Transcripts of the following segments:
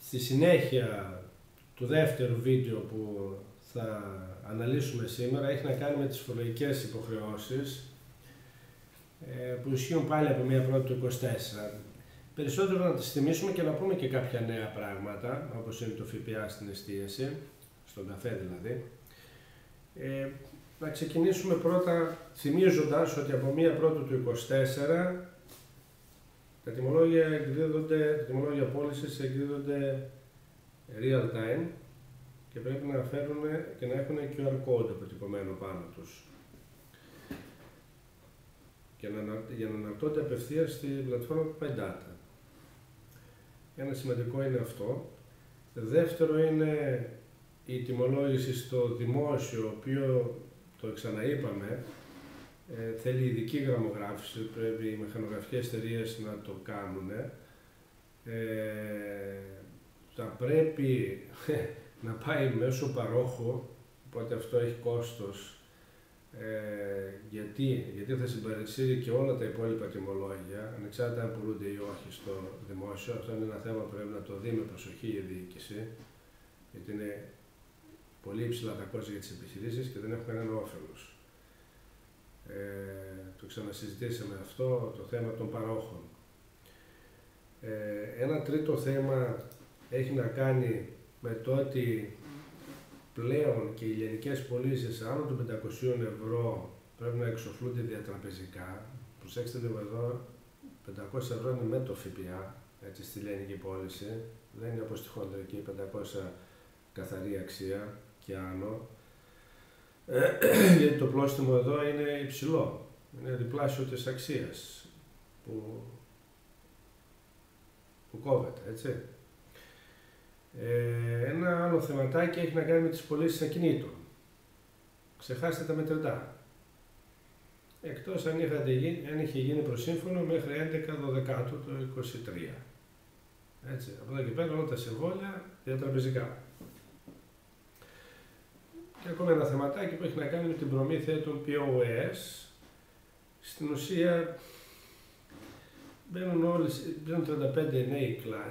Στη συνέχεια του δεύτερου βίντεο που θα αναλύσουμε σήμερα έχει να κάνει με τις φορολογικές υποχρεώσεις που ισχύουν πάλι από 1η του 2024. Περισσότερο να τις θυμίσουμε και να πούμε και κάποια νέα πράγματα, όπως είναι το ΦΠΑ στην εστίαση, στον καφέ δηλαδή. Να ξεκινήσουμε πρώτα θυμίζοντας ότι από 1η του 2024 τα τιμολόγια πώλησης εκδίδονται real time και πρέπει να φέρουν και να έχουν QR code αποτυπωμένο πάνω τους για να αναρτώνται απευθείας στη πλατφόρμα του PyData. Ένα σημαντικό είναι αυτό. Δεύτερο είναι η τιμολόγηση στο δημόσιο, το οποίο το ξαναείπαμε, θέλει ειδική γραμμογράφηση, πρέπει οι μηχανογραφικές εταιρείες να το κάνουν. Θα πρέπει να πάει μέσω παρόχου, οπότε αυτό έχει κόστος, γιατί θα συμπαρεξήρει και όλα τα υπόλοιπα τιμολόγια, ανεξάρτητα αν πουλούνται ή όχι στο δημόσιο. Αυτό είναι ένα θέμα που πρέπει να το δει με προσοχή η διοίκηση, γιατί είναι πολύ υψηλά τα κόστη για τις επιχειρήσεις και δεν έχουν κανένα όφελος. Το ξανασυζητήσαμε αυτό, το θέμα των παρόχων. Ένα τρίτο θέμα έχει να κάνει με το ότι πλέον και οι ελληνικές πωλήσεις άνω των 500 ευρώ πρέπει να εξοφλούνται διατραπεζικά. Προσέξτε λίγο εδώ, 500 ευρώ είναι με το ΦΠΑ, έτσι, στη ελληνική πώληση. Δεν είναι όπως τη χοντρική 500 καθαρή αξία και άνω. Γιατί το πρόστιμο εδώ είναι υψηλό, είναι διπλάσιο της αξίας που κόβεται, έτσι. Ένα άλλο θεματάκι έχει να κάνει με τις πωλήσεις ακινήτων. Ξεχάστε τα μετρητά. Εκτός αν είχε γίνει προσύμφωνο μέχρι 11/12 του 2023. Έτσι, από εδώ και πέρα όλα τα συμβόλαια διατραπεζικά. Και ακόμα ένα θεματάκι που έχει να κάνει με την προμήθεια των POS. Στην ουσία μπαίνουν 35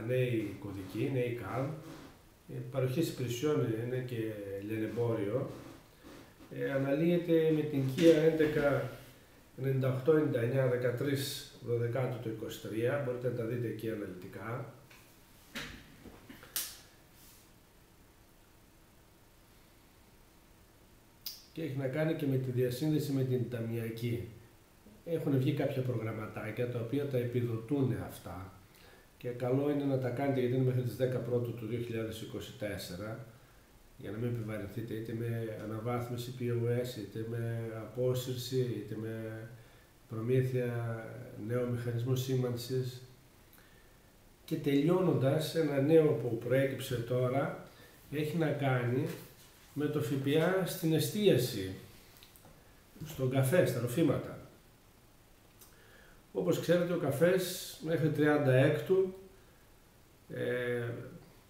νέοι κωδικοί, νέοι CAD. Η παροχή υπηρεσιών είναι και λιανεμπόριο. Αναλύεται με την KIA 1198-99 13/12 του 2023. Μπορείτε να τα δείτε εκεί αναλυτικά. Και έχει να κάνει και με τη διασύνδεση με την ταμιακή. Έχουν βγει κάποια προγραμματάκια τα οποία τα επιδοτούν αυτά και καλό είναι να τα κάνετε, γιατί είναι μέχρι τις 10 Πρώτου του 2024, για να μην επιβαρυνθείτε είτε με αναβάθμιση POS, είτε με απόσυρση, είτε με προμήθεια νέου μηχανισμού σήμανσης. Και τελειώνοντας, ένα νέο που προέκυψε τώρα έχει να κάνει με το ΦΠΑ στην εστίαση, στον καφέ, στα ροφήματα. Όπως ξέρετε, ο καφές μέχρι 36,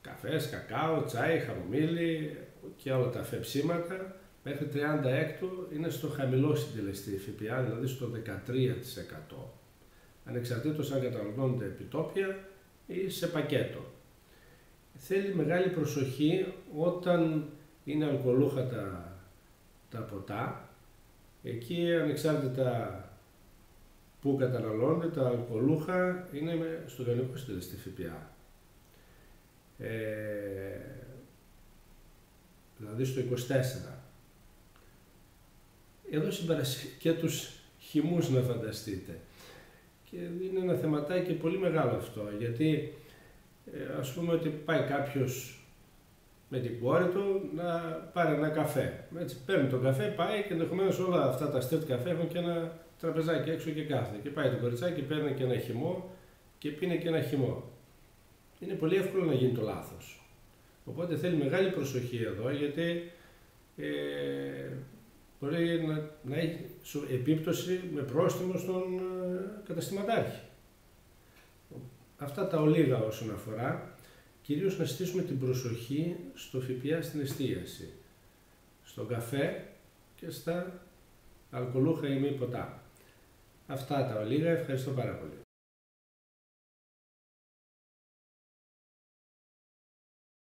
καφές, κακάο, τσάι, χαμομήλι και όλα τα φεψίματα, μέχρι 36 είναι στο χαμηλό συντελεστή ΦΠΑ, δηλαδή στο 13%. Ανεξαρτήτως αν καταναλώνονται επιτόπια ή σε πακέτο. Θέλει μεγάλη προσοχή όταν είναι αλκοολούχα τα ποτά. Εκεί ανεξάρτητα που καταναλώνονται, τα αλκοολούχα είναι στο γενικό συντελεστή ΦΠΑ. Δηλαδή στο 24. Εδώ συμπαρασύρει και τους χυμούς, να φανταστείτε. Και είναι ένα θεματάκι πολύ μεγάλο αυτό, γιατί ας πούμε ότι πάει κάποιος με την κόρη του να πάρει ένα καφέ. Έτσι, παίρνει τον καφέ, πάει και ενδεχομένως όλα αυτά τα street καφέ έχουν και ένα τραπεζάκι έξω και κάθεται. Και πάει το κοριτσάκι, παίρνει και ένα χυμό και πίνει και ένα χυμό. Είναι πολύ εύκολο να γίνει το λάθος. Οπότε θέλει μεγάλη προσοχή εδώ, γιατί μπορεί να έχει επίπτωση με πρόστιμο στον καταστηματάρχη. Αυτά τα ολίγα όσον αφορά, κυρίως να στήσουμε την προσοχή στο ΦΠΑ στην εστίαση, στον καφέ και στα αλκοολούχα ή μη ποτά. Αυτά τα ολίγα, ευχαριστώ πάρα πολύ.